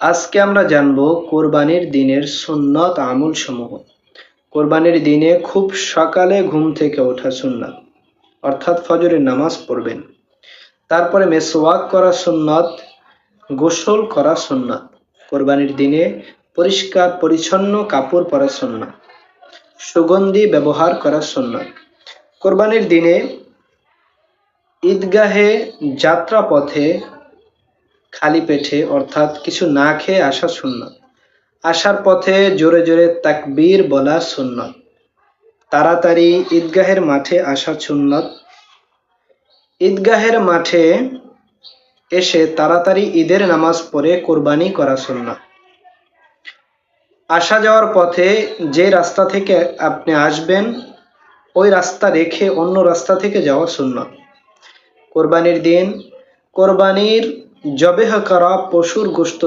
আজকে আমরা জানব কোরবানির দিনের সুন্নত আমল সমূহ। কোরবানির দিনে খুব সকালে ঘুম থেকে ওঠা সুন্নাত, অর্থাৎ ফজরের নামাজ পড়বেন। তারপরে মেসওয়াক করা সুন্নত, গোসল করা সুন্নত। কোরবানির দিনে পরিষ্কার পরিচ্ছন্ন কাপড় পরা সুন্নত, সুগন্ধি ব্যবহার করা সুন্নত। কোরবানির দিনে ঈদগাহে যাত্রা পথে খালি পেটে অর্থাৎ কিছু না খেয়ে আসা সুন্নত। আসার পথে জোরে জোরে তাকবীর বলা সুন্নত। তাড়াতাড়ি ঈদগাহের মাঠে আসা সুন্নত। ঈদগাহের মাঠে এসে তাড়াতাড়ি ঈদের নামাজ পড়ে কোরবানি করা সুন্নত। আসা যাওয়ার পথে যে রাস্তা থেকে আপনি আসবেন ওই রাস্তা রেখে অন্য রাস্তা থেকে যাওয়া সুন্নত। কোরবানির দিন কোরবানির জবেহ করা পশুর গোশত